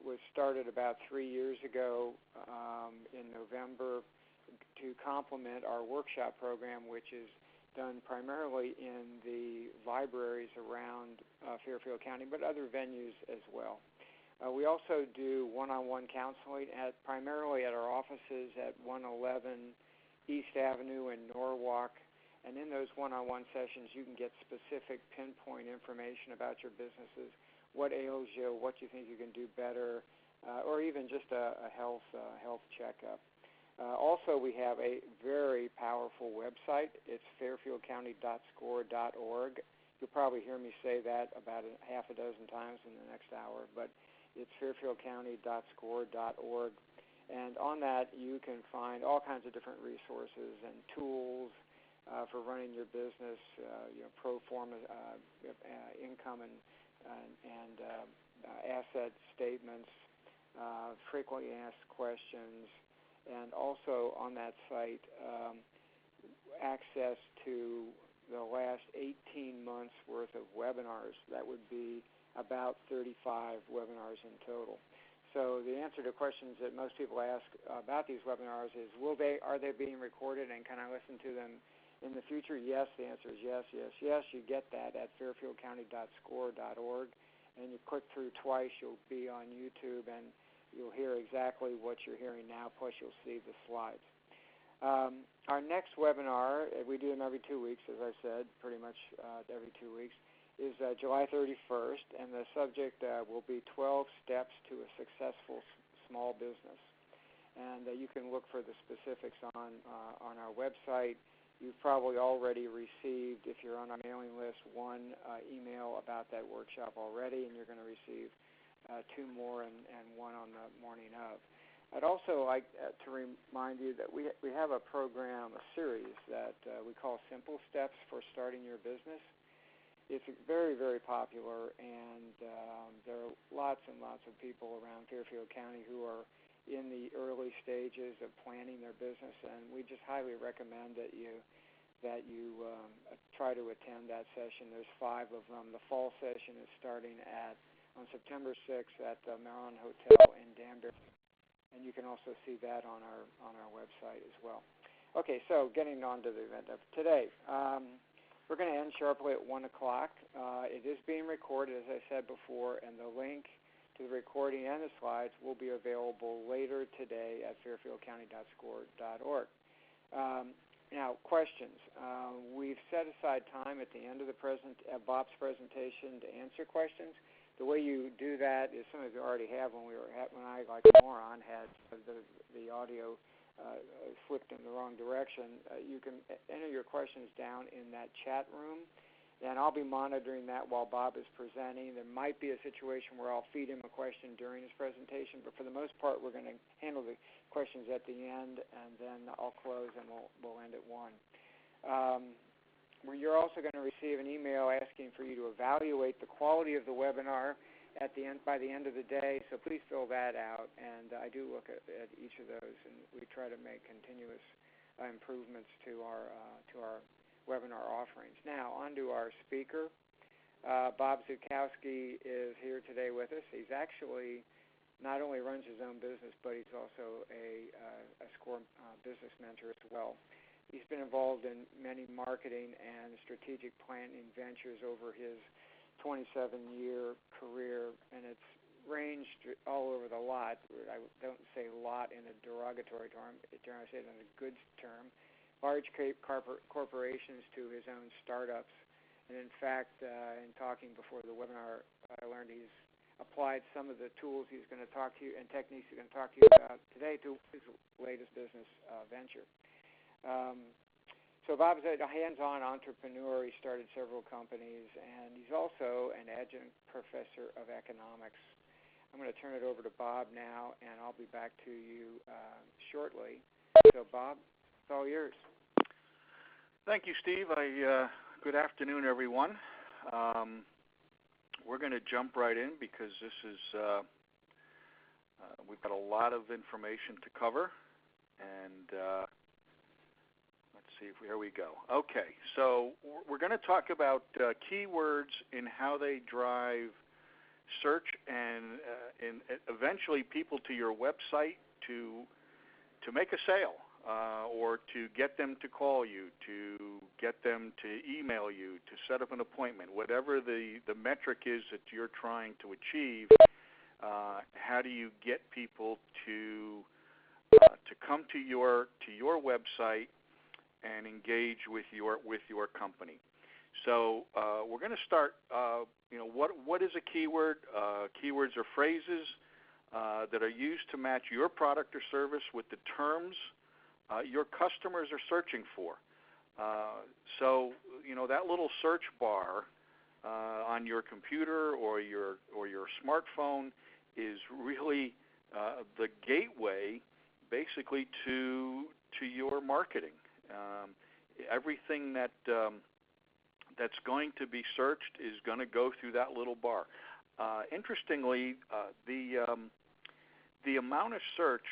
was started about 3 years ago in November to complement our workshop program, which is done primarily in the libraries around Fairfield County, but other venues as well. We also do one-on-one counseling primarily at our offices at 111 East Avenue in Norwalk. And in those one-on-one sessions, you can get specific pinpoint information about your businesses, what ails you, what you think you can do better, or even just a health checkup. Also, we have a very powerful website. It's fairfieldcounty.score.org. You'll probably hear me say that about half a dozen times in the next hour, but it's fairfieldcounty.score.org. And on that, you can find all kinds of different resources and tools for running your business, pro forma income and asset statements, frequently asked questions, and also on that site, access to the last 18 months worth of webinars. That would be about 35 webinars in total. So the answer to questions that most people ask about these webinars is, are they being recorded, and can I listen to them in the future? Yes, the answer is yes, yes, yes. You get that at fairfieldcounty.score.org, and you click through twice, you'll be on YouTube, and you'll hear exactly what you're hearing now, plus you'll see the slides. Our next webinar, we do them every 2 weeks, as I said, pretty much every 2 weeks, is July 31st, and the subject will be 12 Steps to a Successful Small Business. And you can look for the specifics on our website. You've probably already received, if you're on our mailing list, one email about that workshop already, and you're going to receive 2 more and one on the morning of. I'd also like to remind you that we have a program, a series that we call Simple Steps for Starting Your Business. It's very, very popular, and there are lots and lots of people around Fairfield County who are in the early stages of planning their business, and we just highly recommend that you try to attend that session. There's 5 of them. The fall session is starting on September 6th at the Maron Hotel in Danbury, and you can also see that on our website as well. Okay, so getting on to the event of today. We're going to end sharply at 1 o'clock. It is being recorded, as I said before, and the link to the recording and the slides will be available later today at fairfieldcounty.score.org. Now, questions. We've set aside time at the end of Bob's presentation to answer questions. The way you do that is, some of you already have when I, like a moron, had the audio flipped in the wrong direction. You can enter your questions down in that chat room, and I'll be monitoring that while Bob is presenting. There might be a situation where I'll feed him a question during his presentation, but for the most part, we're going to handle the questions at the end, and then I'll close and we'll end at 1. You're also going to receive an email asking for you to evaluate the quality of the webinar by the end of the day, so please fill that out. And I do look at each of those, and we try to make continuous improvements to our webinar offerings. Now, on to our speaker. Bob Zukowski is here today with us. He's actually not only runs his own business, but he's also a SCORE business mentor as well. He's been involved in many marketing and strategic planning ventures over his 27-year career, and it's ranged all over the lot. I don't say lot in a derogatory term. I say it in a good term. Large corporations to his own startups. And in fact, in talking before the webinar, I learned he's applied some of the tools he's going to talk to you and techniques he's going to talk to you about today to his latest business venture. So Bob's a hands-on entrepreneur. He started several companies, and he's also an adjunct professor of economics. I'm going to turn it over to Bob now, and I'll be back to you shortly. So, Bob, it's all yours. Thank you, Steve. Good afternoon, everyone. We're going to jump right in because this is we've got a lot of information to cover, and here we go. Okay, so we're going to talk about keywords and how they drive search and eventually people to your website to make a sale, or to get them to call you, to get them to email you, to set up an appointment, whatever the metric is that you're trying to achieve. How do you get people to come to your website and engage with your company? So we're going to start. What is a keyword? Keywords are phrases that are used to match your product or service with the terms your customers are searching for. So that little search bar on your computer or your smartphone is really the gateway, basically, to your marketing. Everything that's going to be searched is going to go through that little bar. Interestingly, the amount of search,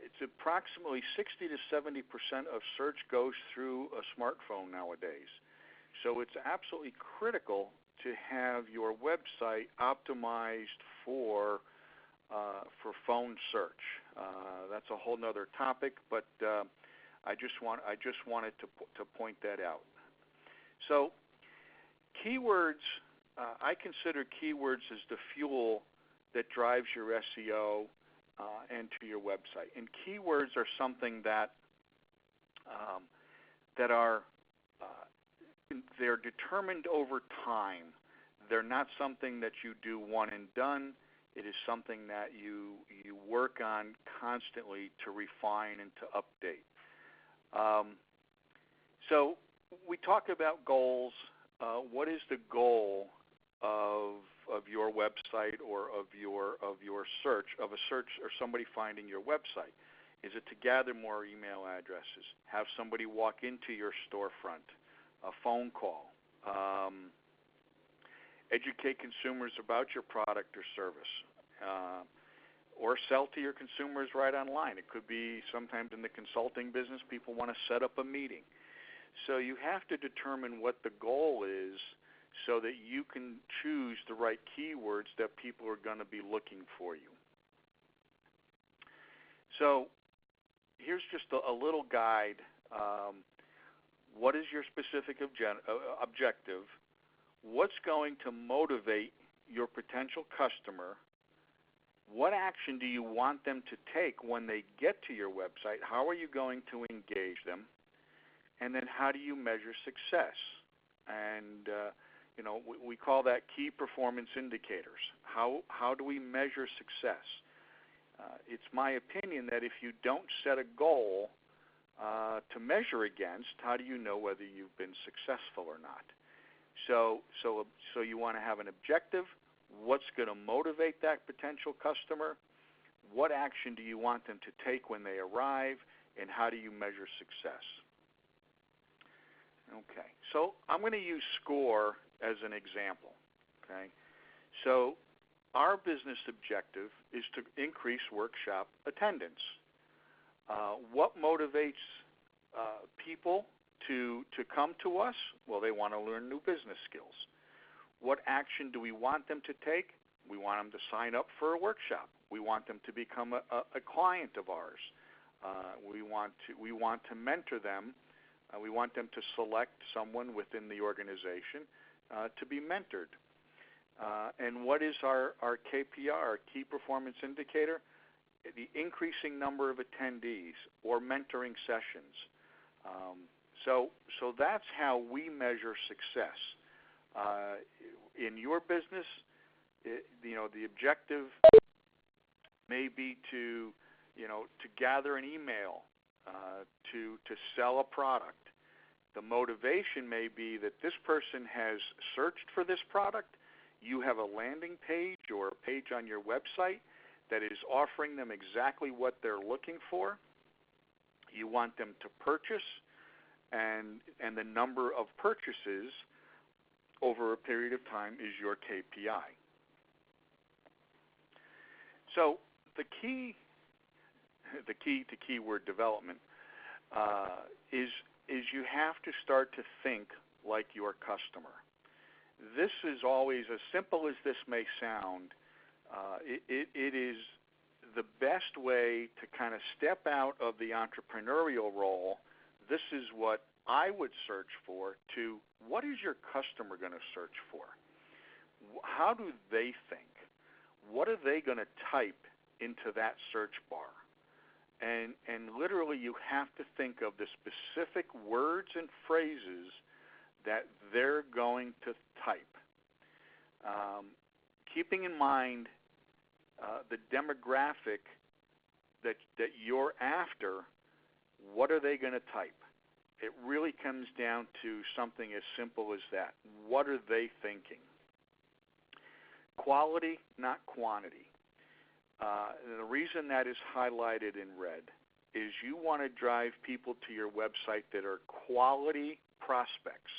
it's approximately 60 to 70% of search goes through a smartphone nowadays. So it's absolutely critical to have your website optimized for phone search. That's a whole other topic, but I just wanted to point that out. So keywords, I consider keywords as the fuel that drives your SEO and to your website. And keywords are something that are they're determined over time. They're not something that you do one and done. It is something that you work on constantly to refine and to update. So we talk about goals. What is the goal of your website or of your search, of a search or somebody finding your website? Is it to gather more email addresses, have somebody walk into your storefront, a phone call, educate consumers about your product or service, or sell to your consumers right online? It could be sometimes in the consulting business, people want to set up a meeting. So you have to determine what the goal is so that you can choose the right keywords that people are going to be looking for you. So here's just a little guide. What is your specific objective? What's going to motivate your potential customer? What action do you want them to take when they get to your website? How are you going to engage them? And then how do you measure success? And we call that key performance indicators. How do we measure success? It's my opinion that if you don't set a goal to measure against, how do you know whether you've been successful or not? So you want to have an objective. What's going to motivate that potential customer? What action do you want them to take when they arrive? And how do you measure success? Okay, so I'm going to use SCORE as an example. Okay, so our business objective is to increase workshop attendance. What motivates people to come to us? Well, they want to learn new business skills. What action do we want them to take? We want them to sign up for a workshop. We want them to become a client of ours. We want to mentor them. We want them to select someone within the organization to be mentored. And what is our KPI, our key performance indicator? The increasing number of attendees or mentoring sessions. So that's how we measure success. In your business, the objective may be to gather an email, to sell a product. The motivation may be that this person has searched for this product. You have a landing page or a page on your website that is offering them exactly what they're looking for. You want them to purchase, and the number of purchases over a period of time is your KPI. So the key to keyword development is you have to start to think like your customer. this is always, as simple as this may sound, it is the best way to kind of step out of the entrepreneurial role. This is what I would search for, to what is your customer going to search for? How do they think? What are they going to type into that search bar? And literally you have to think of the specific words and phrases that they're going to type. Keeping in mind the demographic that you're after, what are they going to type? It really comes down to something as simple as that. What are they thinking? Quality, not quantity. And the reason that is highlighted in red is you want to drive people to your website that are quality prospects.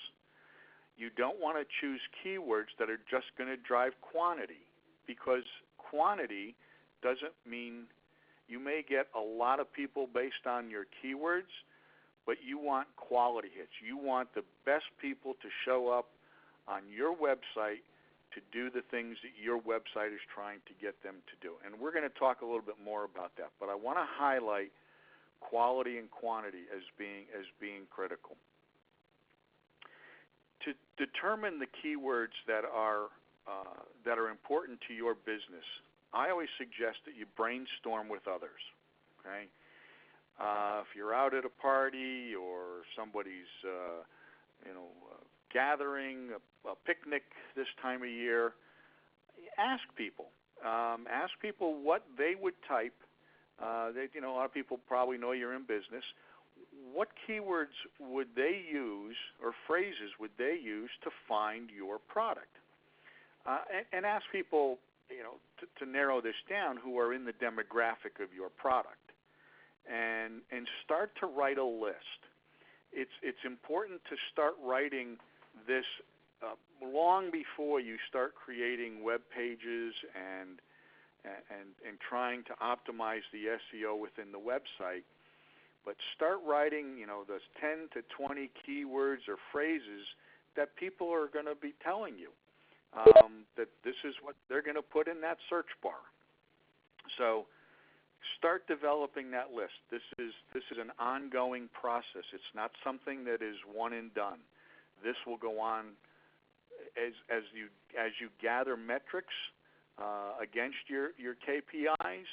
You don't want to choose keywords that are just going to drive quantity, because quantity doesn't mean you may get a lot of people based on your keywords, but you want quality hits. You want the best people to show up on your website to do the things that your website is trying to get them to do. And we're going to talk a little bit more about that, but I want to highlight quality and quantity as being critical. To determine the keywords that are important to your business, I always suggest that you brainstorm with others. Okay, if you're out at a party or somebody's gathering, a picnic this time of year, ask people. Ask people what they would type. A lot of people probably know you're in business. What keywords would they use, or phrases would they use to find your product? And ask people, to narrow this down, who are in the demographic of your product, and start to write a list. It's important to start writing this long before you start creating web pages and trying to optimize the SEO within the website. But start writing, those 10 to 20 keywords or phrases that people are going to be telling you that this is what they're going to put in that search bar. So start developing that list. This is an ongoing process. It's not something that is one and done. This will go on as you gather metrics against your KPIs.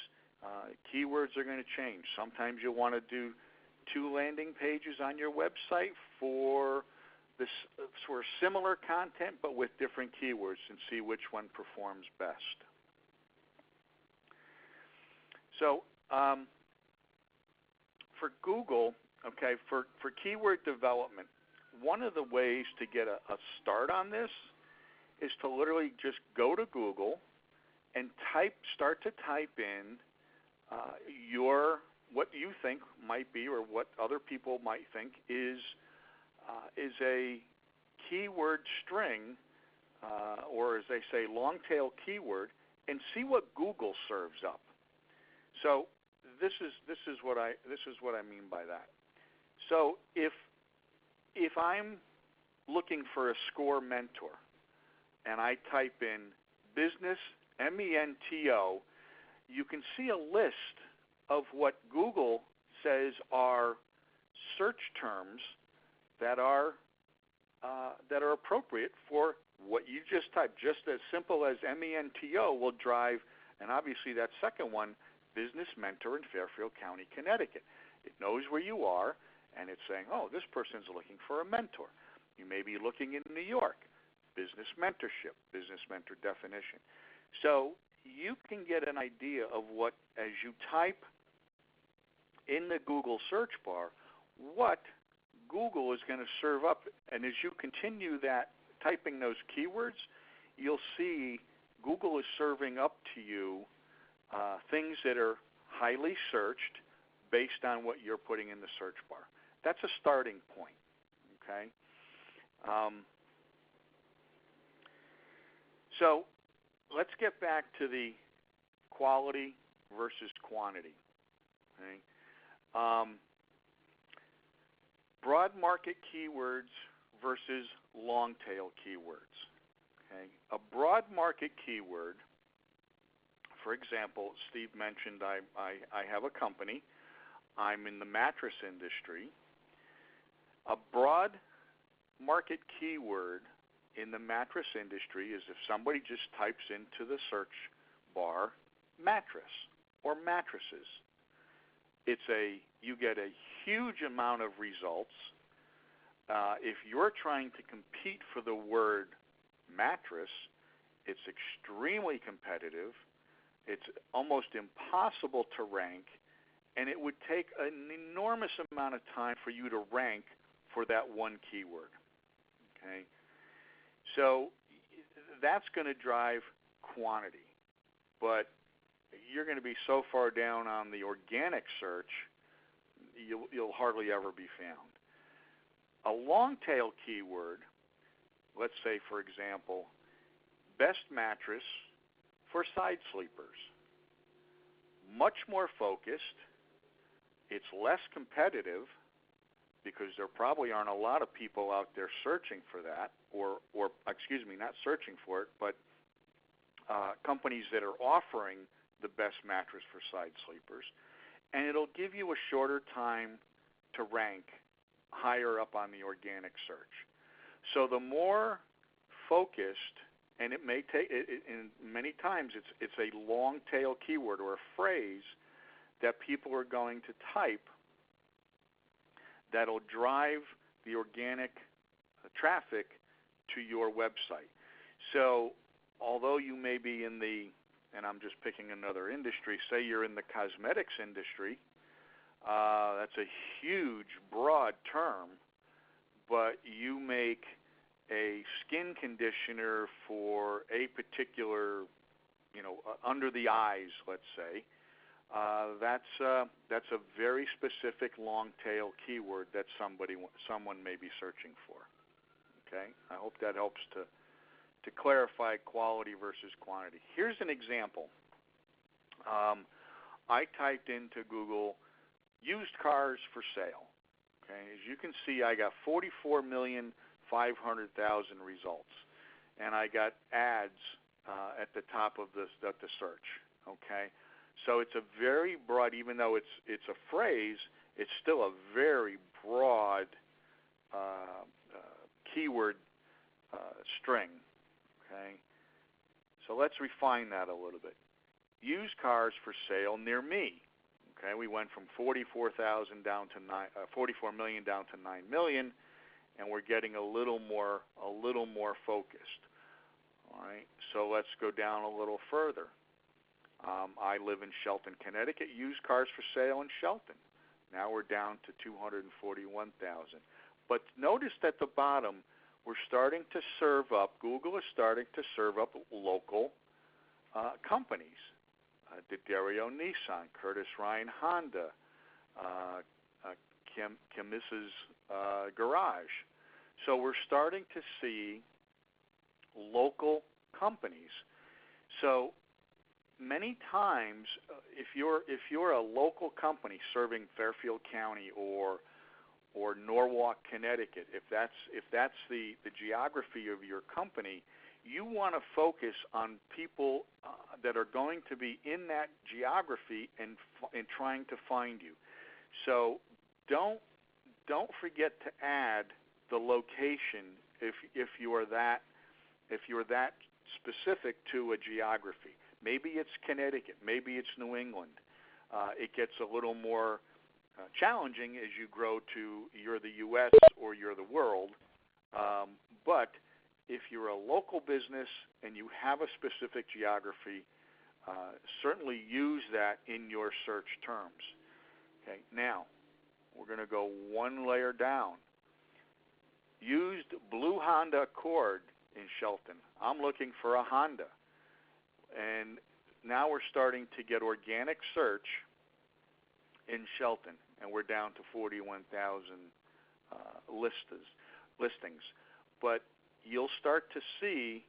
Keywords are going to change. Sometimes you'll want to do 2 landing pages on your website for similar content but with different keywords, and see which one performs best. So for Google, for keyword development, one of the ways to get a start on this is to literally just go to Google and start to type in what you think might be, or what other people might think is a keyword string, or as they say, long tail keyword, and see what Google serves up. So this is what I mean by that. So if I'm looking for a SCORE mentor, and I type in business, MENTO, you can see a list of what Google says are search terms that are appropriate for what you just typed. Just as simple as MENTO will drive, and obviously that second one, business mentor in Fairfield County, Connecticut. It knows where you are, and it's saying, oh, this person's looking for a mentor. You may be looking in New York, business mentorship, business mentor definition. So you can get an idea of what, as you type in the Google search bar, what Google is going to serve up. And as you continue that, typing those keywords, you'll see Google is serving up to you things that are highly searched based on what you're putting in the search bar. That's a starting point, okay? So let's get back to the quality versus quantity. Okay? Broad market keywords versus long tail keywords. Okay? A broad market keyword, for example, Steve mentioned I have a company. I'm in the mattress industry. A broad market keyword in the mattress industry is if somebody just types into the search bar mattress or mattresses. You get a huge amount of results. If you're trying to compete for the word mattress, it's extremely competitive. It's almost impossible to rank, and it would take an enormous amount of time for you to rank for that one keyword. Okay? So that's going to drive quantity, but you're going to be so far down on the organic search, you'll hardly ever be found. A long tail keyword, let's say, for example, best mattress for side sleepers. Much more focused. It's less competitive because there probably aren't a lot of people out there searching for that, or not searching for it, but companies that are offering the best mattress for side sleepers. And it'll give you a shorter time to rank higher up on the organic search. So the more focused, and it may take, and many times it's a long tail keyword or a phrase that people are going to type that'll drive the organic traffic to your website. So although you may be in the, and I'm just picking another industry, say you're in the cosmetics industry, that's a huge, broad term, but you make a skin conditioner for a particular, under the eyes, let's say. That's a very specific long tail keyword that someone may be searching for. Okay, I hope that helps to clarify quality versus quantity. Here's an example. I typed into Google used cars for sale. Okay, as you can see, I got 44,500,000 results, and I got ads at the top of the search. Okay, so it's a very broad, even though it's a phrase, it's still a very broad keyword string. Okay, so let's refine that a little bit. Used cars for sale near me. Okay, we went from 44,000 down to 44 million down to 9 million, and we're getting a little more focused. All right, so let's go down a little further. I live in Shelton, Connecticut. Used cars for sale in Shelton. Now we're down to 241,000. But notice at the bottom, we're starting to serve up. Google is starting to serve up local companies. D'Addario Nissan, Curtis Ryan Honda, Kimis's Garage. So we're starting to see local companies. So many times, if you're a local company serving Fairfield County or Norwalk, Connecticut, if that's the geography of your company, you want to focus on people that are going to be in that geography and trying to find you. So don't forget to add the location if you are that specific to a geography. Maybe it's Connecticut, maybe it's New England. It gets a little more challenging as you grow to you're the U.S. or you're the world, but if you're a local business and you have a specific geography, certainly use that in your search terms. Okay, now we're going to go one layer down. Used blue Honda Accord in Shelton. I'm looking for a Honda. And now we're starting to get organic search in Shelton, and we're down to 41,000 listings. But you'll start to see,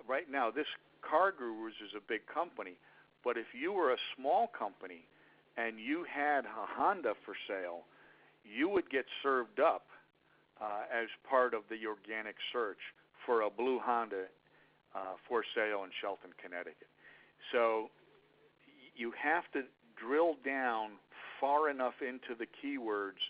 right now this Car Gurus is a big company, but if you were a small company and you had a Honda for sale, you would get served up as part of the organic search for a blue Honda for sale in Shelton, Connecticut. So you have to drill down far enough into the keywords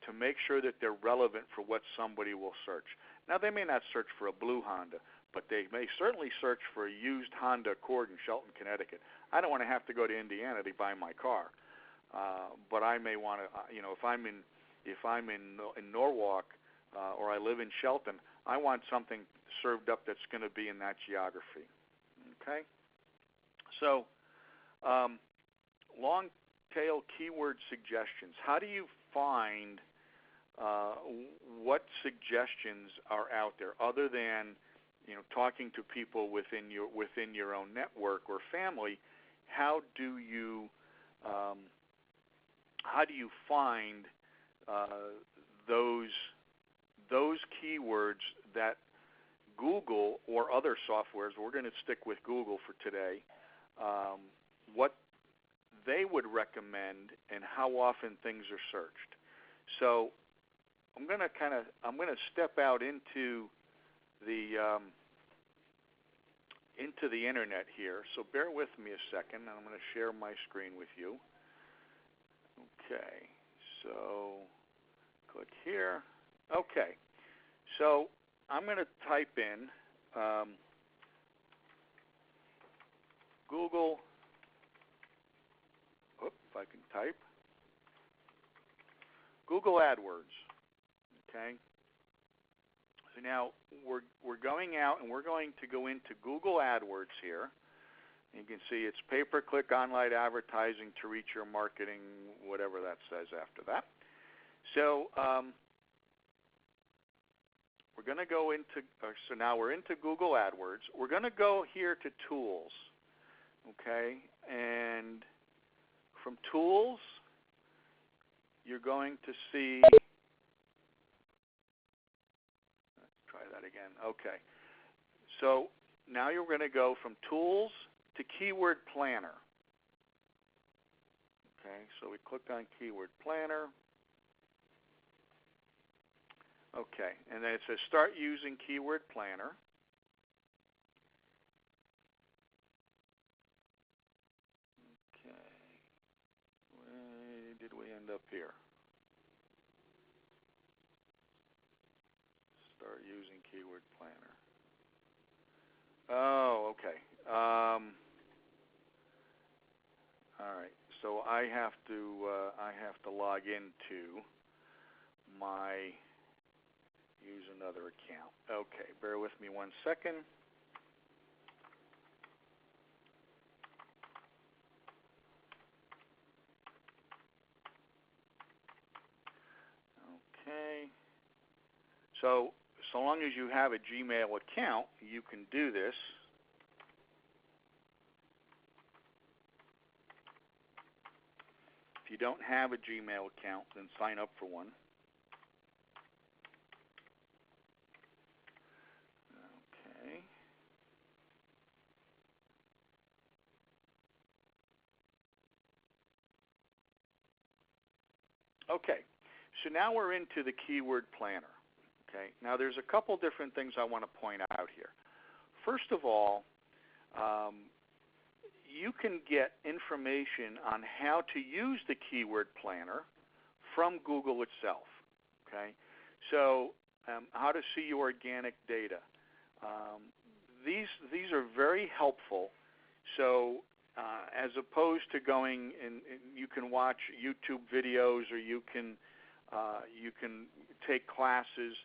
to make sure that they're relevant for what somebody will search. Now, they may not search for a blue Honda, but they may certainly search for a used Honda Accord in Shelton, Connecticut. I don't want to have to go to Indiana to buy my car, but I may want to. If I'm in Norwalk or I live in Shelton, I want something served up that's going to be in that geography. Okay. So, long tail keyword suggestions. How do you find what suggestions are out there other than talking to people within your own network or family? How do you find those keywords that Google or other softwares, we're going to stick with Google for today, what they would recommend and how often things are searched. So I'm going to step out into the internet here. So bear with me a second, and I'm going to share my screen with you. Okay. So click here. Okay. So I'm going to type in Google. If I can type Google AdWords. Okay. So now we're going out and we're going to go into Google AdWords here. You can see it's pay-per-click online advertising to reach your marketing, whatever that says after that. So we're going to go into, so now we're into Google AdWords. We're going to go here to Tools, okay? And from Tools, you're going to see, let's try that again. Okay. So now you're going to go from Tools to Keyword Planner. Okay, so we click on Keyword Planner. Okay, and then it says Start Using Keyword Planner. Okay, where did we end up here? Start using Keyword Planner. Oh, okay. All right. So I have to log into my use another account. Okay. Bear with me 1 second. Okay. So long as you have a Gmail account, you can do this. If you don't have a Gmail account, then sign up for one. Okay. Okay. So now we're into the Keyword Planner. Okay. Now there's a couple different things I want to point out here. First of all, you can get information on how to use the Keyword Planner from Google itself. Okay, so how to see your organic data. These are very helpful. So as opposed to going and you can watch YouTube videos or you can take classes.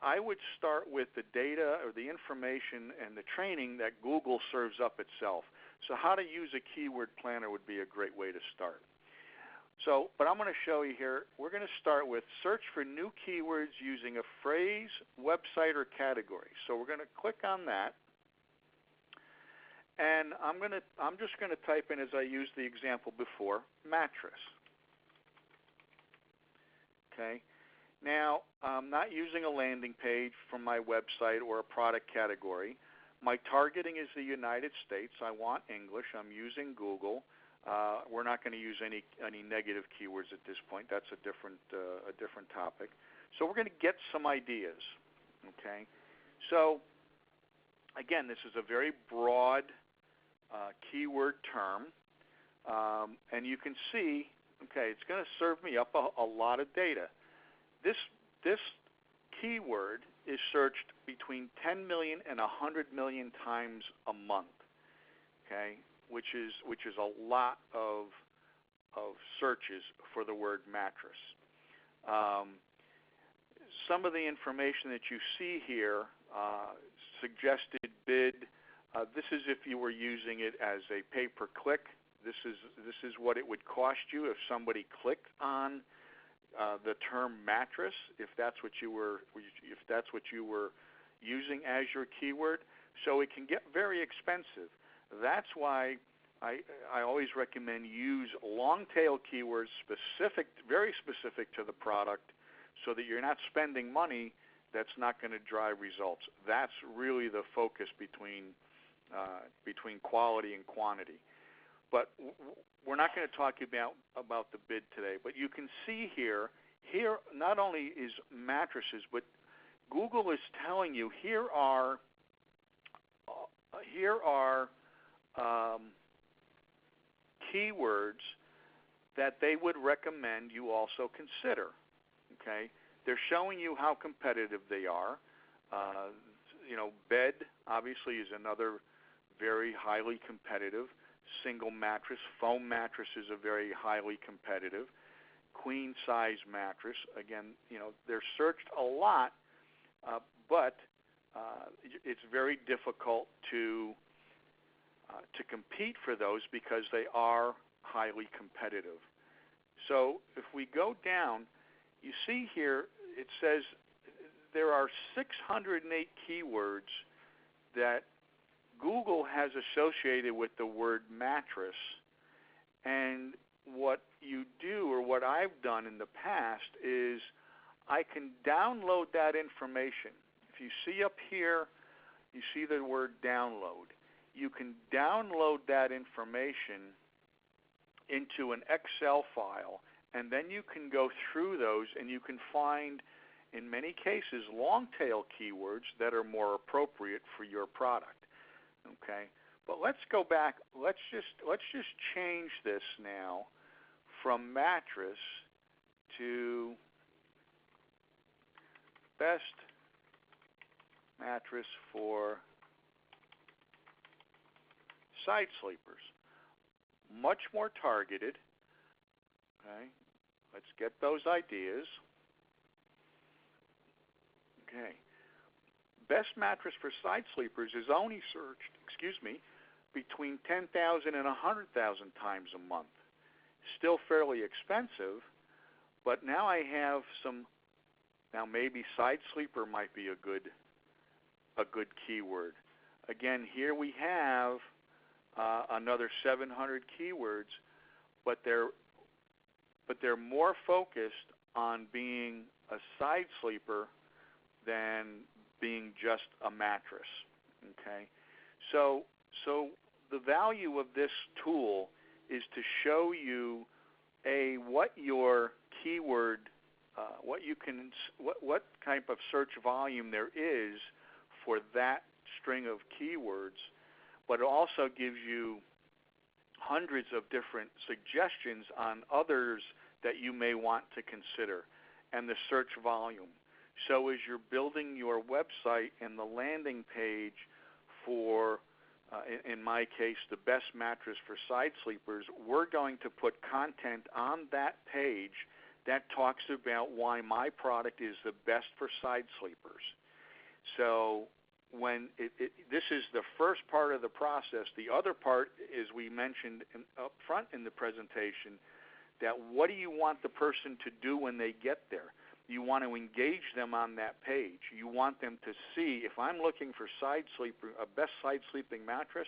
I would start with the data or the information and the training that Google serves up itself. So how to use a keyword planner would be a great way to start. So, but I'm going to show you here, we're going to start with search for new keywords using a phrase, website, or category. So we're going to click on that. And I'm just going to type in, as I used the example before, mattress. Okay. Now, I'm not using a landing page from my website or a product category. My targeting is the United States. I want English. I'm using Google. We're not going to use any negative keywords at this point. That's a different topic. So we're going to get some ideas. Okay. So again, this is a very broad keyword term, and you can see, okay, it's going to serve me up a lot of data. This keyword is searched between 10 million and 100 million times a month, okay, which is a lot of searches for the word mattress. Some of the information that you see here, suggested bid. This is if you were using it as a pay-per-click. This is what it would cost you if somebody clicked on the term mattress, if that's what you were using as your keyword. So it can get very expensive. That's why I always recommend use long-tail keywords very specific to the product, so that you're not spending money that's not going to drive results. That's really the focus between quality and quantity. But we're not going to talk about the bid today. But you can see here not only is mattresses, but Google is telling you here are keywords that they would recommend you also consider. Okay, they're showing you how competitive they are. Bed obviously is another very highly competitive. Single mattress, foam mattress is a very highly competitive. Queen size mattress, again, they're searched a lot, but it's very difficult to compete for those because they are highly competitive. So if we go down, you see here it says there are 608 keywords that Google has associated with the word mattress, and what you do, or what I've done in the past, is I can download that information. If you see up here, you see the word download. You can download that information into an Excel file, and then you can go through those, and you can find, in many cases, long-tail keywords that are more appropriate for your product. Okay, but let's go back. Let's just change this now from mattress to best mattress for side sleepers. Much more targeted. Okay, let's get those ideas. Okay. Best mattress for side sleepers is only searched, between 10,000 and 100,000 times a month. Still fairly expensive, but now I have maybe side sleeper might be a good keyword. Again, here we have another 700 keywords, but they're more focused on being a side sleeper than being just a mattress. Okay, so the value of this tool is to show you what your keyword, what type of search volume there is for that string of keywords, but it also gives you hundreds of different suggestions on others that you may want to consider, and the search volume. So as you're building your website and the landing page for, in my case, the best mattress for side sleepers, we're going to put content on that page that talks about why my product is the best for side sleepers. So when this is the first part of the process. The other part is, we mentioned up front in the presentation, that what do you want the person to do when they get there? You want to engage them on that page. You want them to see, if I'm looking for a best side sleeping mattress,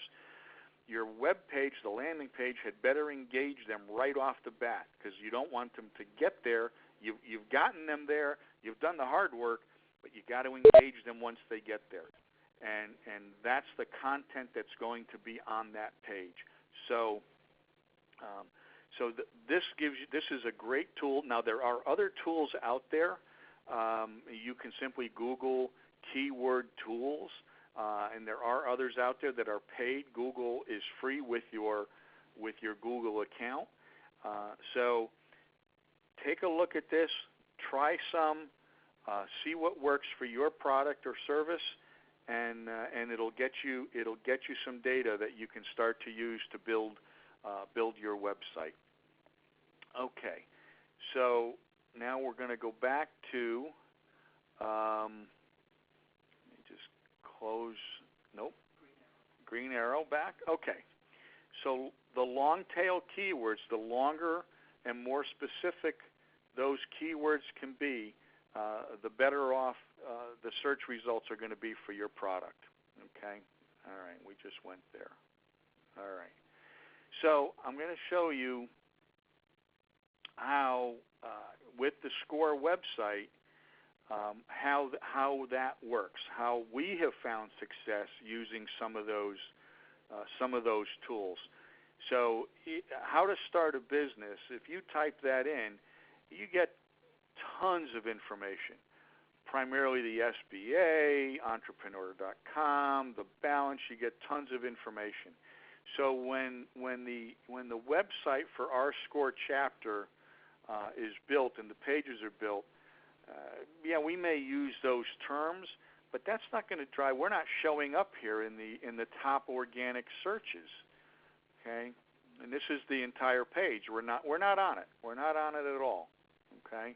your web page, the landing page, had better engage them right off the bat, because you don't want them to get there. You've gotten them there. You've done the hard work, but you got to engage them once they get there. And that's the content that's going to be on that page. So this is a great tool. Now, there are other tools out there. You can simply Google keyword tools. and there are others out there that are paid. Google is free with your Google account. So take a look at this, try some, see what works for your product or service, and it'll get you some data that you can start to use to build your website. Okay, so now we're going to go back to. Let me just close. Nope. Green arrow back. Okay. So the long tail keywords, the longer and more specific those keywords can be, the better off the search results are going to be for your product. Okay? All right, we just went there. All right. So I'm going to show you how, with the SCORE website, how that works, how we have found success using some of those tools. So how to start a business, if you type that in, you get tons of information, primarily the SBA, entrepreneur.com, the balance, you get tons of information. So when the website for our SCORE chapter is built and the pages are built, we may use those terms, but that's not going to drive. We're not showing up here in the top organic searches, okay? And this is the entire page. We're not on it. We're not on it at all, okay?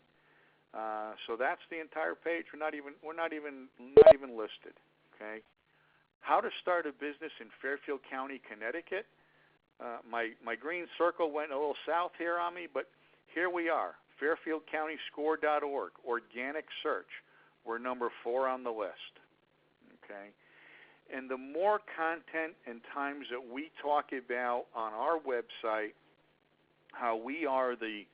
So that's the entire page. We're not even listed, okay? How to start a business in Fairfield County, Connecticut. My green circle went a little south here on me, but here we are. FairfieldCountyScore.org, organic search. We're number 4 on the list. Okay? And the more content and times that we talk about on our website, how we are the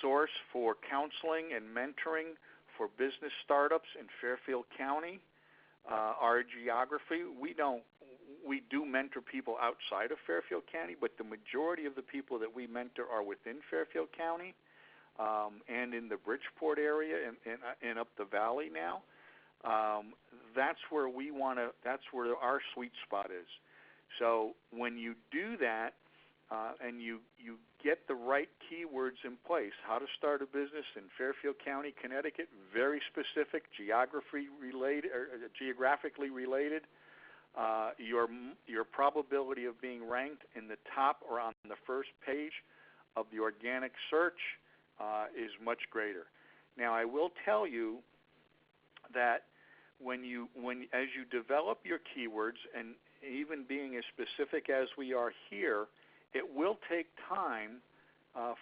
source for counseling and mentoring for business startups in Fairfield County, our geography, we do mentor people outside of Fairfield County, but the majority of the people that we mentor are within Fairfield County. And in the Bridgeport area and up the valley now, that's where that's where our sweet spot is. So when you do that and you get the right keywords in place, how to start a business in Fairfield County, Connecticut, very specific, geographically related, your probability of being ranked in the top or on the first page of the organic search is much greater. Now, I will tell you that as you develop your keywords, and even being as specific as we are here, it will take time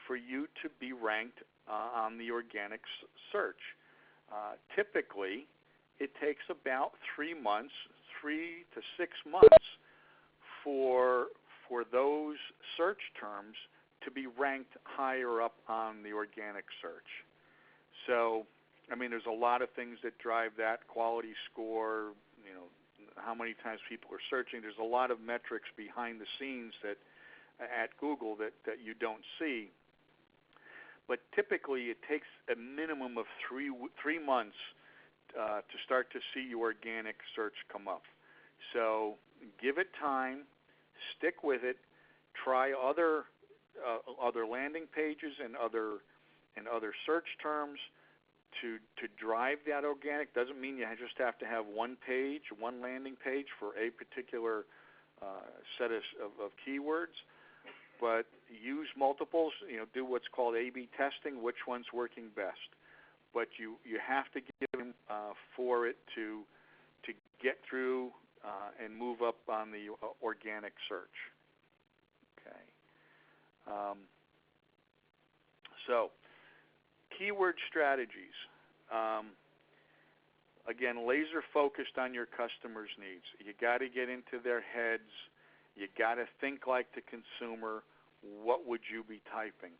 for you to be ranked on the organic search. Typically, it takes about 3 to 6 months for those search terms to be ranked higher up on the organic search. So, I mean, there's a lot of things that drive that, quality score, how many times people are searching. There's a lot of metrics behind the scenes that at Google that you don't see. But typically it takes a minimum of 3 months to start to see your organic search come up. So give it time, stick with it, try other landing pages and other search terms to drive that organic. Doesn't mean you just have to have one landing page for a particular set of keywords, but use multiples. Do what's called A/B testing. Which one's working best? But you have to give them for it to get through and move up on the organic search. Okay. So, keyword strategies. Again, laser focused on your customers' needs. You got to get into their heads. You got to think like the consumer. What would you be typing?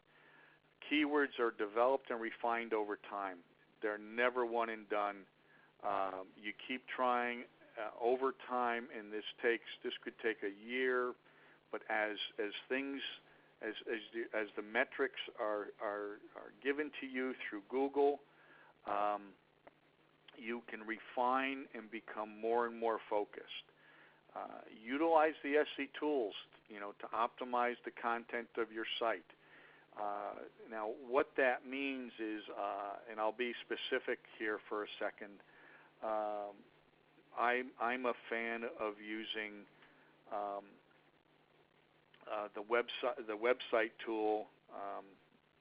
Keywords are developed and refined over time. They're never one and done. You keep trying over time, and this could take a year. But as the metrics are given to you through Google, you can refine and become more and more focused. Utilize the SE tools, to optimize the content of your site. Now, what that means is, and I'll be specific here for a second. I'm a fan of using the website tool.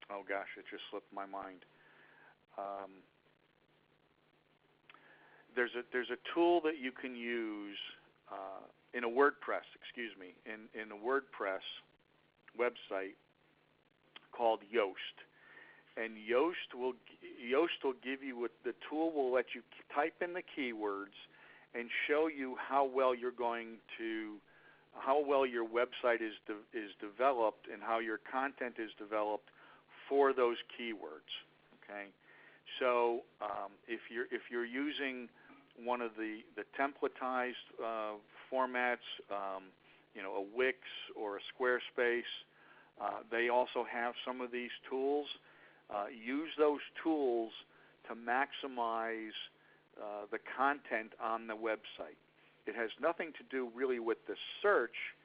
Oh gosh, it just slipped my mind. There's a tool that you can use in a WordPress. In a WordPress website called Yoast, and Yoast will give you the tool will let you type in the keywords and show you how well your website is developed and how your content is developed for those keywords. Okay, so if you're using one of the templatized formats, a Wix or a Squarespace, they also have some of these tools. Use those tools to maximize the content on the website. It has nothing to do really with the search,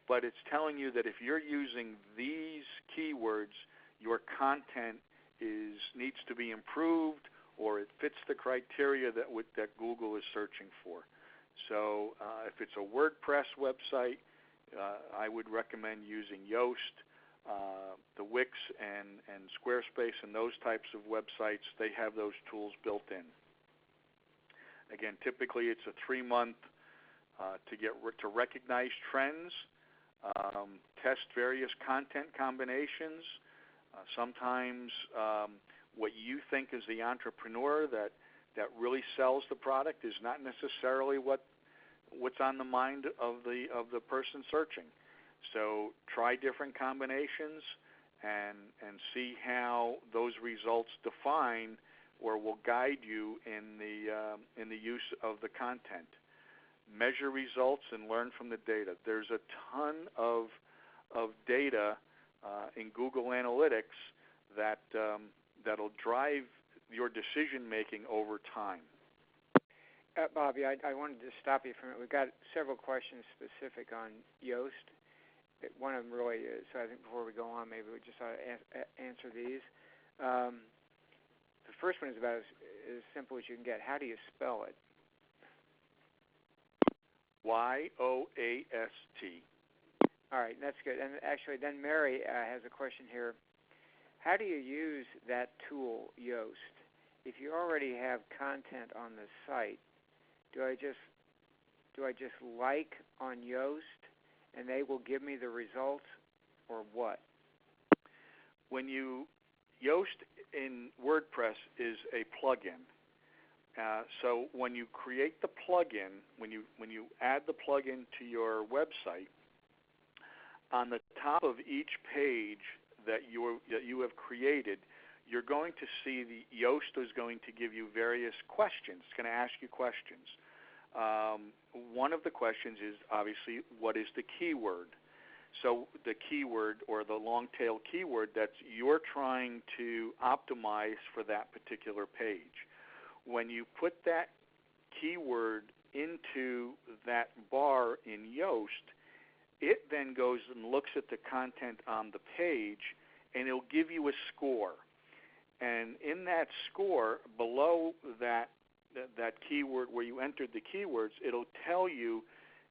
but it's telling you that if you're using these keywords, your content needs to be improved, or it fits the criteria that Google is searching for. So if it's a WordPress website, I would recommend using Yoast. The Wix and Squarespace and those types of websites, they have those tools built in. Again, typically it's a 3-month to recognize trends, test various content combinations. Sometimes what you think is the entrepreneur that really sells the product is not necessarily what's on the mind of the person searching. So try different combinations and see how those results define or will guide you in the use of the content. Measure results and learn from the data. There's a ton of data in Google Analytics that'll drive your decision making over time. Bobby, I wanted to stop you for a minute. We've got several questions specific on Yoast. One of them really is, so I think before we go on, maybe we just ought to answer these. The first one is about as simple as you can get. How do you spell it? Yoast. All right, that's good. And actually, then Mary has a question here. How do you use that tool, Yoast? If you already have content on the site, do I just like on Yoast and they will give me the results, or what? Yoast in WordPress is a plugin. So when you create the plugin, when you add the plugin to your website, on the top of each page that you have created, you're going to see the Yoast is going to give you various questions. It's going to ask you questions. One of the questions is obviously, what is the keyword? So the keyword or the long tail keyword that you're trying to optimize for that particular page. When you put that keyword into that bar in Yoast, it then goes and looks at the content on the page, and it'll give you a score. And in that score, below that keyword where you entered the keywords, it'll tell you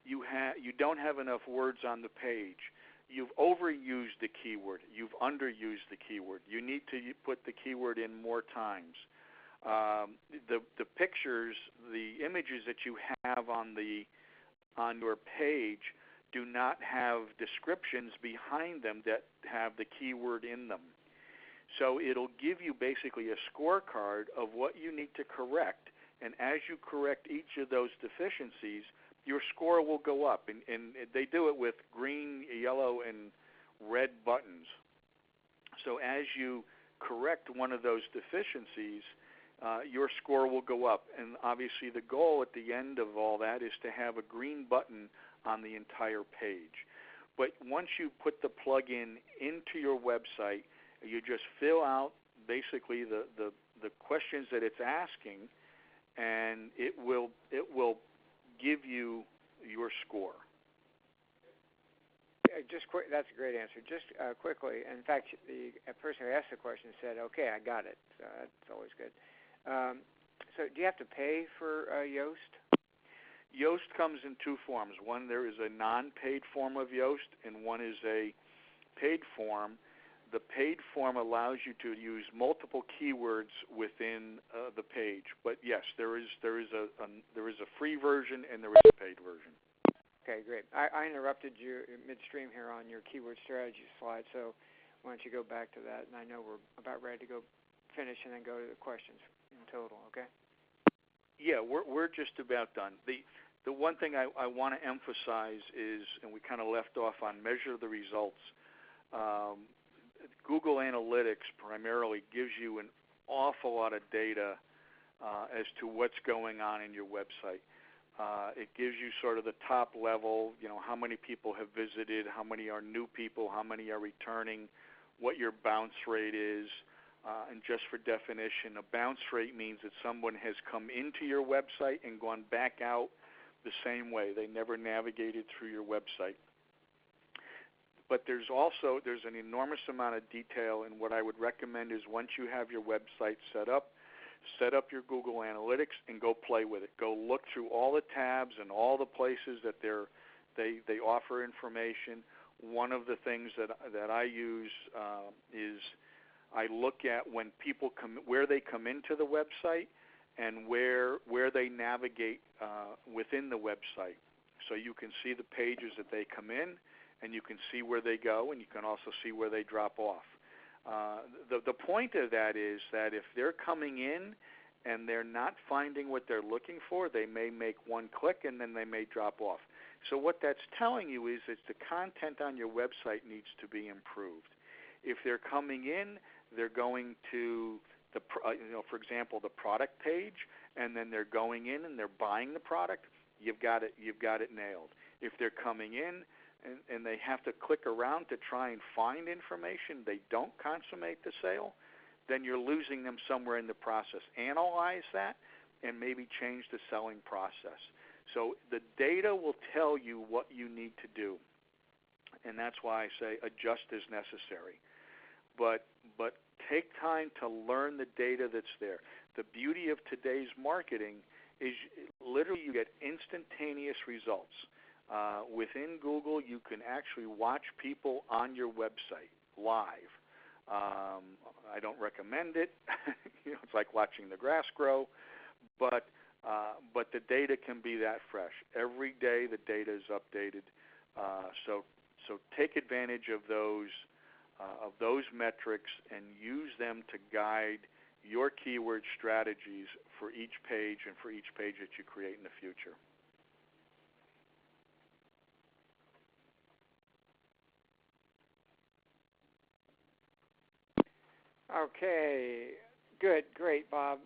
you don't have enough words on the page. You've overused the keyword. You've underused the keyword. You need to put the keyword in more times. The pictures, the images that you have on your page do not have descriptions behind them that have the keyword in them. So it'll give you basically a scorecard of what you need to correct, and as you correct each of those deficiencies, your score will go up. And they do it with green, yellow, and red buttons. So as you correct one of those deficiencies, your score will go up. And obviously the goal at the end of all that is to have a green button on the entire page. But once you put the plugin into your website, you just fill out basically the questions that it's asking, and it will give you your score. Just quick, that's a great answer. Just quickly, in fact, the person who asked the question said, "Okay, I got it." So that's always good. So, do you have to pay for Yoast? Yoast comes in two forms. One, there is a non-paid form of Yoast, and one is a paid form. The paid form allows you to use multiple keywords within the page. But yes, there is a free version and there is a paid version. Okay, great. I interrupted you midstream here on your keyword strategy slide, so why don't you go back to that? And I know we're about ready to go finish and then go to the questions in total. Okay. Yeah, we're just about done. The one thing I want to emphasize is, and we kind of left off on measure the results. Google Analytics primarily gives you an awful lot of data as to what's going on in your website. It gives you sort of the top level, how many people have visited, how many are new people, how many are returning, what your bounce rate is. And just for definition, a bounce rate means that someone has come into your website and gone back out the same way. They never navigated through your website. But there's an enormous amount of detail, and what I would recommend is once you have your website set up your Google Analytics and go play with it. Go look through all the tabs and all the places that they offer information. One of the things that I use is I look at when people where they come into the website and where they navigate within the website. So you can see the pages that they come in, and you can see where they go, and you can also see where they drop off. The point of that is that if they're coming in and they're not finding what they're looking for, they may make one click and then they may drop off. So what that's telling you is that the content on your website needs to be improved. If they're coming in, they're going to for example, the product page, and then they're going in and they're buying the product, you've got it nailed. If they're coming in and they have to click around to try and find information, they don't consummate the sale, then you're losing them somewhere in the process. Analyze that and maybe change the selling process. So the data will tell you what you need to do, and that's why I say adjust as necessary. But take time to learn the data that's there. The beauty of today's marketing is literally you get instantaneous results. Within Google, you can actually watch people on your website live. I don't recommend it. It's like watching the grass grow, but the data can be that fresh. Every day the data is updated. So take advantage of those metrics and use them to guide your keyword strategies for each page and for each page that you create in the future. Okay, good, great, Bob.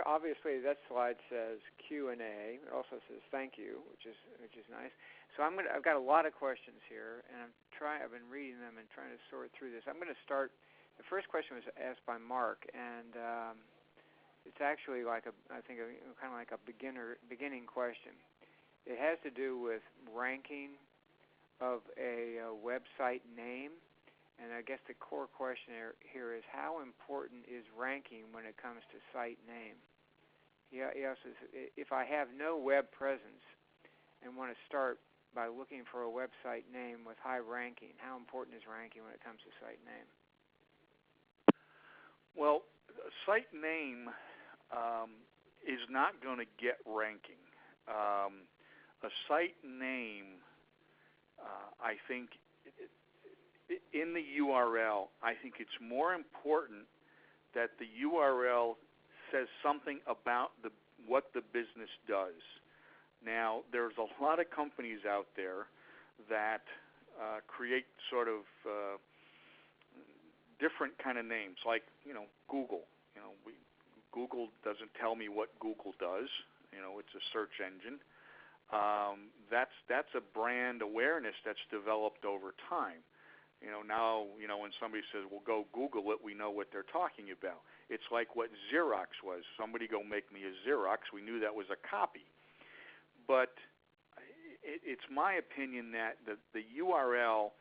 Obviously, that slide says Q&A. It also says thank you, which is nice. So I've got a lot of questions here, and I've been reading them and trying to sort through this. I'm going to start. The first question was asked by Mark, and it's actually kind of like a beginning question. It has to do with ranking of a website name. And I guess the core question here is, how important is ranking when it comes to site name? He also says, if I have no web presence and want to start by looking for a website name with high ranking, how important is ranking when it comes to site name? Well, site name is not going to get ranking. A site name, I think, in the URL, I think it's more important that the URL says something about what the business does. Now, there's a lot of companies out there that create sort of different kind of names, like Google. Google doesn't tell me what Google does. It's a search engine. That's a brand awareness that's developed over time. Now, when somebody says, well, go Google it, we know what they're talking about. It's like what Xerox was. Somebody go make me a Xerox. We knew that was a copy. But it's my opinion that the URL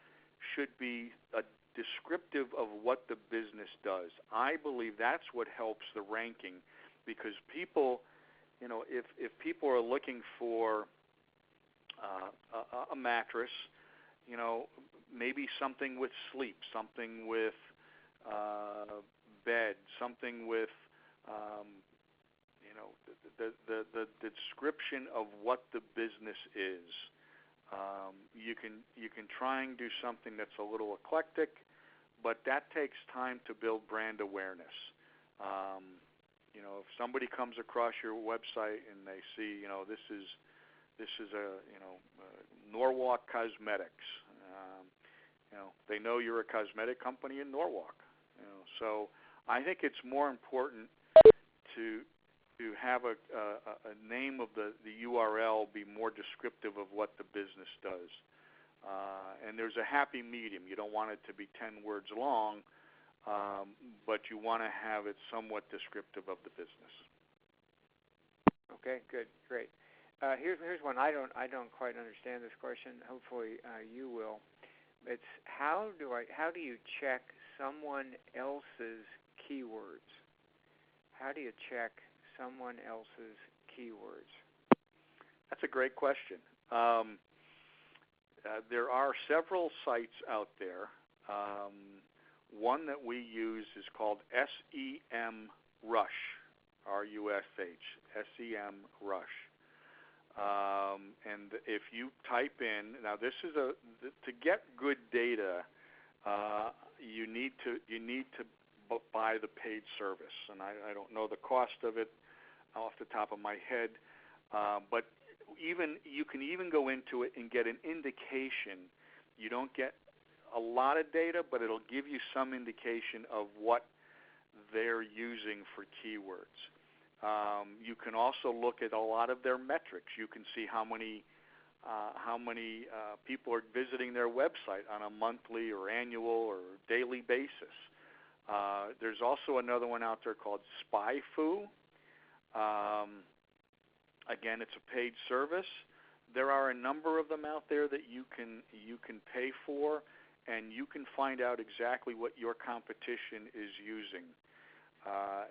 should be a descriptive of what the business does. I believe that's what helps the ranking, because people, if people are looking for a mattress, maybe something with sleep, something with bed, something with the description of what the business is. You can try and do something that's a little eclectic, but that takes time to build brand awareness. If somebody comes across your website and they see, this is a Norwalk Cosmetics. They know you're a cosmetic company in Norwalk. So I think it's more important to have a name of the URL be more descriptive of what the business does. And there's a happy medium. You don't want it to be 10 words long, but you want to have it somewhat descriptive of the business. Okay, good, great. Here's one. I don't quite understand this question. Hopefully you will. It's how do you check someone else's keywords? How do you check someone else's keywords? That's a great question. There are several sites out there. One that we use is called SEM Rush, R-U-S-H, SEM Rush. And if you type in, now this is to get good data, you need to buy the paid service, and I don't know the cost of it off the top of my head, but you can even go into it and get an indication. You don't get a lot of data, but it'll give you some indication of what they're using for keywords. You can also look at a lot of their metrics. You can see how many people are visiting their website on a monthly or annual or daily basis. There's also another one out there called SpyFu. Again, it's a paid service. There are a number of them out there that you can pay for, and you can find out exactly what your competition is using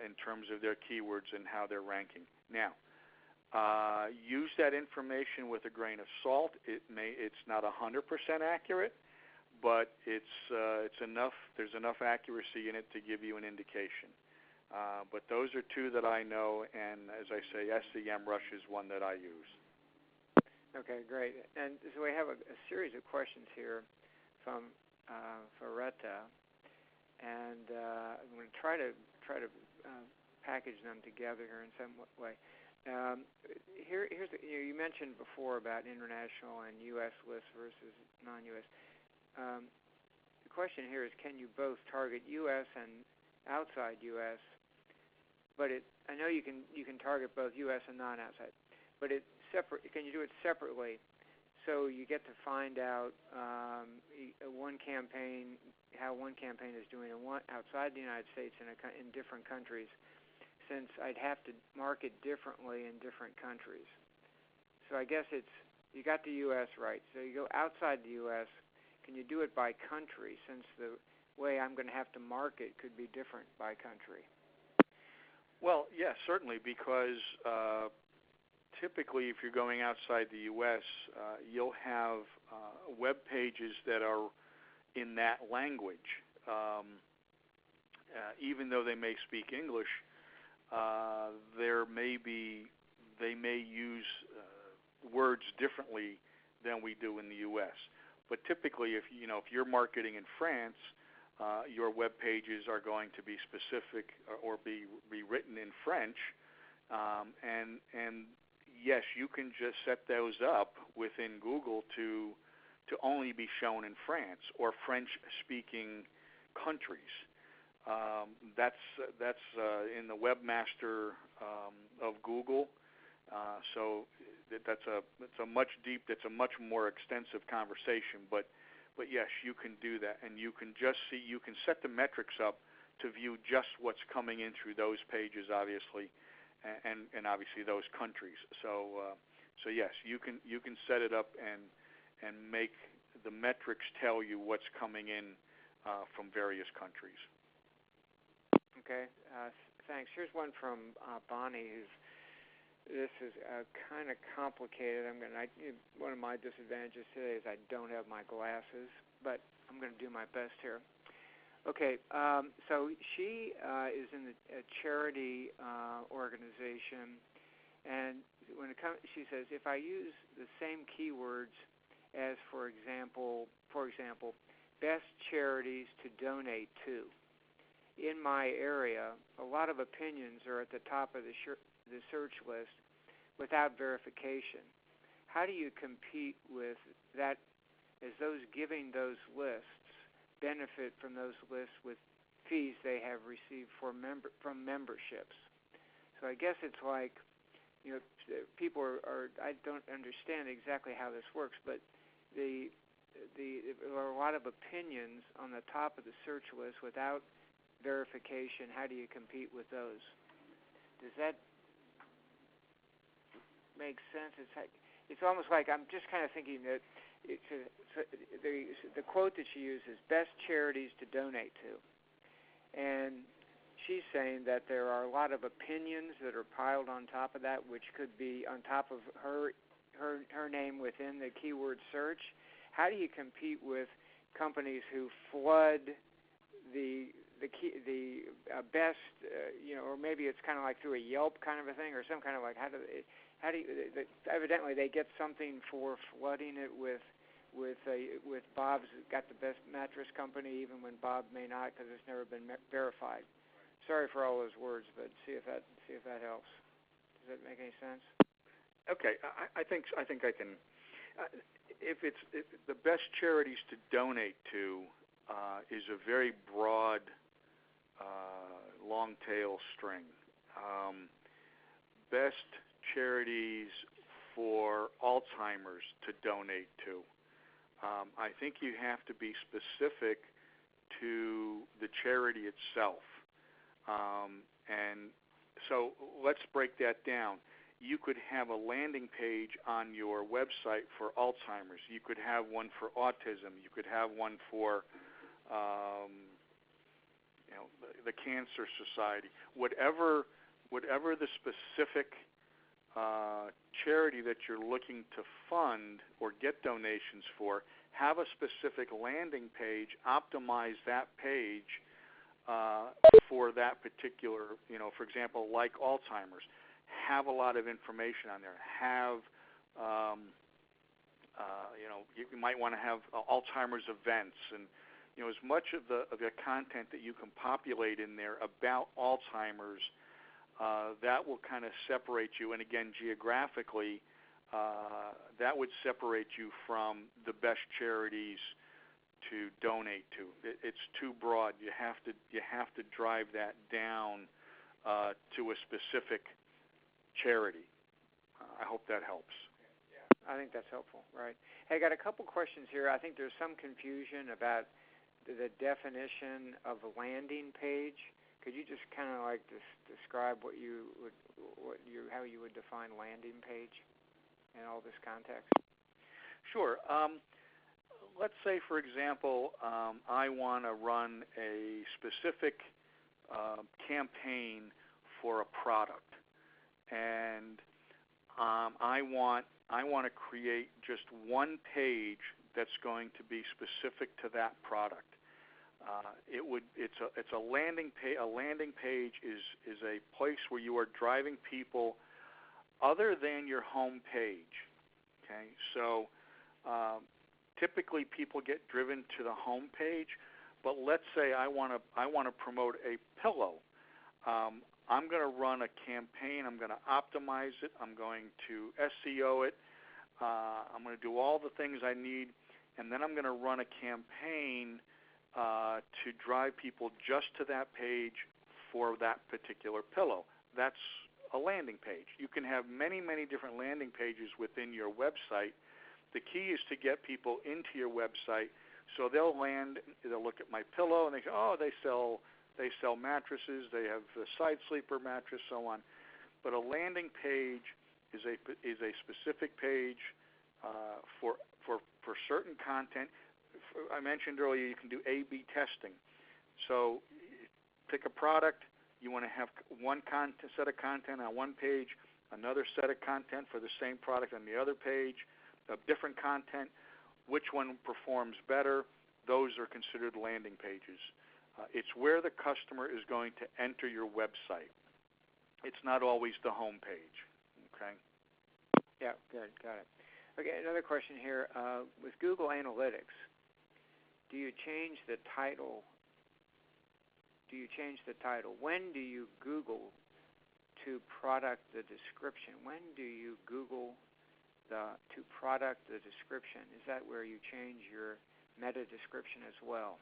in terms of their keywords and how they're ranking. Now, use that information with a grain of salt. It's not 100% accurate, but it's enough. There's enough accuracy in it to give you an indication. But those are two that I know, and as I say, SEM Rush is one that I use. Okay, great. And so we have a series of questions here from Faretta, and I'm going to try to package them together here in some way. Here's you mentioned before about international and U.S. lists versus non-U.S. The question here is, can you both target U.S. and outside U.S.? But I know you can target both U.S. and non-outside, but it's separate. Can you do it separately? So you get to find out how one campaign is doing outside the United States in different countries, since I'd have to market differently in different countries. So I guess you got the U.S. right. So you go outside the U.S. Can you do it by country, since the way I'm going to have to market could be different by country? Well, yes, certainly, because typically if you're going outside the U.S., you'll have web pages that are in that language. Even though they may speak English, they may use words differently than we do in the U.S. But typically, if you're marketing in France, your web pages are going to be specific or be written in French, and yes, you can just set those up within Google to only be shown in France or French-speaking countries. That's in the webmaster of Google. So that's a much more extensive conversation. But But yes, you can do that, and you can just see, you can set the metrics up to view just what's coming in through those pages, obviously, and obviously those countries. So yes, you can set it up and make the metrics tell you what's coming in from various countries. Okay, thanks. Here's one from Bonnie. This is kind of complicated. One of my disadvantages today is I don't have my glasses, but I'm going to do my best here. Okay, so she is in a charity organization, and when it comes, she says, if I use the same keywords as, for example, best charities to donate to, in my area, a lot of opinions are at the top of the search list without verification. How do you compete with that, as those giving those lists benefit from those lists with fees they have received from memberships? So I guess it's like, people are I don't understand exactly how this works, but there are a lot of opinions on the top of the search list without verification. How do you compete with those? Does that make sense? It's almost like I'm just kind of thinking that the quote that she uses, best charities to donate to, and she's saying that there are a lot of opinions that are piled on top of that, which could be on top of her name within the keyword search. How do you compete with companies who flood the best, or maybe it's kind of like through a Yelp kind of a thing, or some kind of like, evidently they get something for flooding it with Bob's got the best mattress company, even when Bob may not, because it's never been verified. Sorry for all those words, but see if that helps. Does that make any sense? Okay, I think I can. If the best charities to donate to is a very broad, long tail string. Best charities for Alzheimer's to donate to. I think you have to be specific to the charity itself. And so let's break that down. You could have a landing page on your website for Alzheimer's. You could have one for autism. You could have one for the Cancer Society. Whatever the specific charity that you're looking to fund or get donations for, have a specific landing page, optimize that page for that particular, for example, like Alzheimer's. Have a lot of information on there. Have, you might want to have Alzheimer's events, and as much of the content that you can populate in there about Alzheimer's, that will kind of separate you. And again, geographically, that would separate you from the best charities to donate to. It's too broad. You have to drive that down to a specific charity. I hope that helps. Yeah, I think that's helpful. Right. Hey, I got a couple questions here. I think there's some confusion about the definition of a landing page. Could you just kind of like describe how you would define landing page in all this context? Sure. Let's say, for example, I want to run a specific campaign for a product, and I want to create just one page that's going to be specific to that product. It's a landing page. A landing page is a place where you are driving people other than your home page. Okay, so typically people get driven to the home page, but let's say I want to promote a pillow. I'm going to run a campaign. I'm going to optimize it. I'm going to SEO it. I'm going to do all the things I need, and then I'm going to run a campaign to drive people just to that page for that particular pillow. That's a landing page. You can have many, many different landing pages within your website. The key is to get people into your website So they'll look at My Pillow, and they say, oh, they sell mattresses, they have the side sleeper mattress, so on. But a landing page is a specific page for certain content. I mentioned earlier you can do A/B testing. So pick a product. You want to have one set of content on one page, another set of content for the same product on the other page, of different content. Which one performs better? Those are considered landing pages. It's where the customer is going to enter your website. It's not always the home page. Okay? Yeah, good, got it. Okay, another question here. With Google Analytics, do you change the title? When do you Google to product the description? When do you Google to product the description? Is that where you change your meta description as well?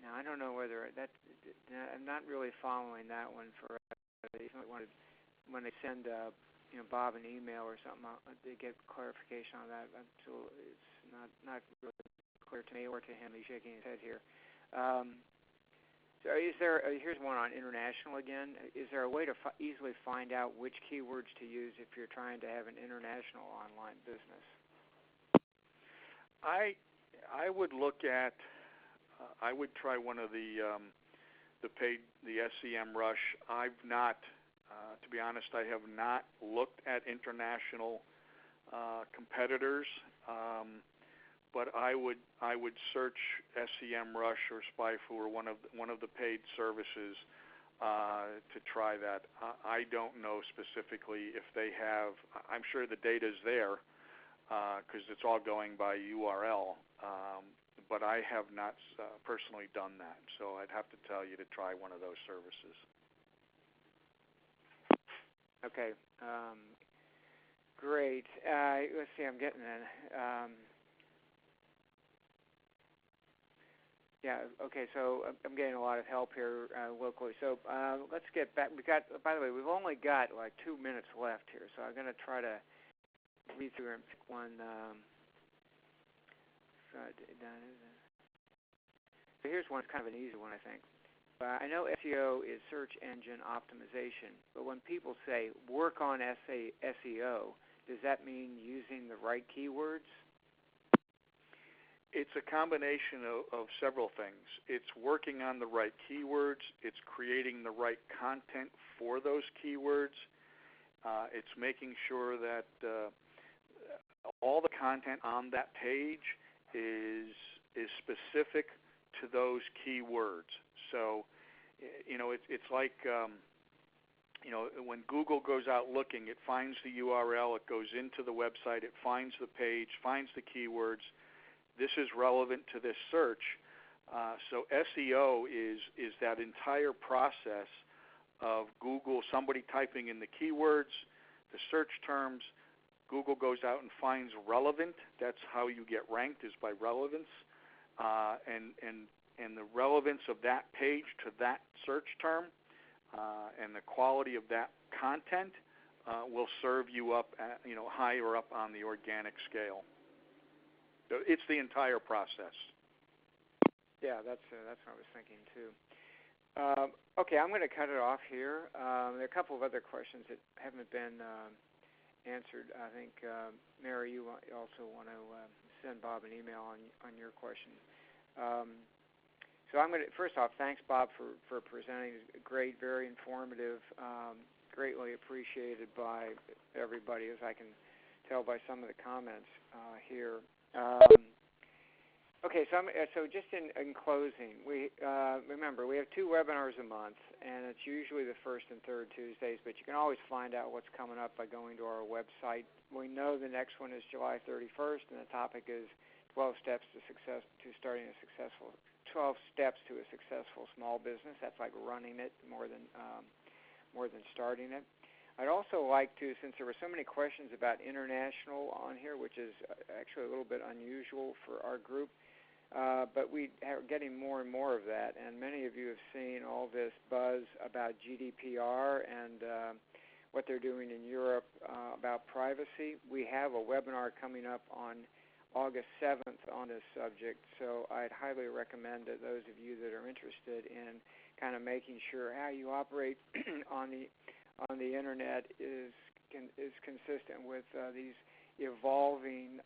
Now, I don't know whether I'm not really following that one for when they send Bob an email or something, they get clarification on that. It's not really clear to me or to him. He's shaking his head here. So here's one on international again. Is there a way to easily find out which keywords to use if you're trying to have an international online business? I would look at. I would try one of the SEMrush. I've not, to be honest, I have not looked at international competitors. But I would search SEMrush or SpyFu or one of the paid services to try that. I don't know specifically if they have. I'm sure the data's there because it's all going by URL. But I have not personally done that, so I'd have to tell you to try one of those services. Okay, great. Let's see, I'm getting it. Yeah, okay, so I'm getting a lot of help here locally. So let's get back. By the way, we've only got like 2 minutes left here, so I'm going to try to read through and pick one. So here's one, kind of an easy one, I think. I know SEO is search engine optimization, but when people say work on SEO, does that mean using the right keywords? It's a combination of several things. It's working on the right keywords. It's creating the right content for those keywords. It's making sure that all the content on that page is specific to those keywords. So, it's like, when Google goes out looking, it finds the URL, it goes into the website, it finds the page, finds the keywords. This is relevant to this search. So SEO is that entire process of Google, somebody typing in the keywords, the search terms. Google goes out and finds relevant. That's how you get ranked, is by relevance. And the relevance of that page to that search term and the quality of that content will serve you up, higher up on the organic scale. So it's the entire process. Yeah, that's what I was thinking too. Okay, I'm going to cut it off here. There are a couple of other questions that haven't been answered. I think, Mary, you also want to send Bob an email on your question. So I'm going to, first off, thanks, Bob, for presenting. Great, very informative, greatly appreciated by everybody, as I can tell by some of the comments here. Okay, so just in closing, remember, we have 2 webinars a month, and it's usually the first and third Tuesdays, but you can always find out what's coming up by going to our website. We know the next one is July 31st, and the topic is 12 steps to starting a successful 12 steps to a successful small business. That's like running it more than starting it. I'd also like to, since there were so many questions about international on here, which is actually a little bit unusual for our group, but we are getting more and more of that, and many of you have seen all this buzz about GDPR and what they're doing in Europe about privacy. We have a webinar coming up on August 7th on this subject, so I'd highly recommend that those of you that are interested in kind of making sure how you operate on the internet is consistent with these evolving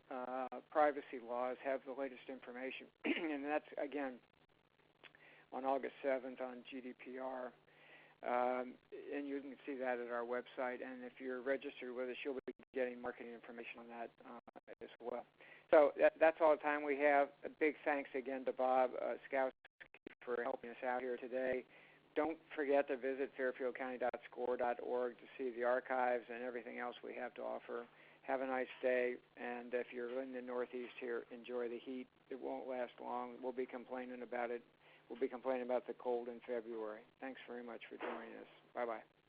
privacy laws, have the latest information. And that's, again, on August 7th on GDPR. And you can see that at our website. And if you're registered with us, you'll be getting marketing information on that as well. So that's all the time we have. A big thanks again to Bob Zukowski for helping us out here today. Don't forget to visit fairfieldcounty.score.org to see the archives and everything else we have to offer. Have a nice day, and if you're in the Northeast here, enjoy the heat. It won't last long. We'll be complaining about it. We'll be complaining about the cold in February. Thanks very much for joining us. Bye-bye.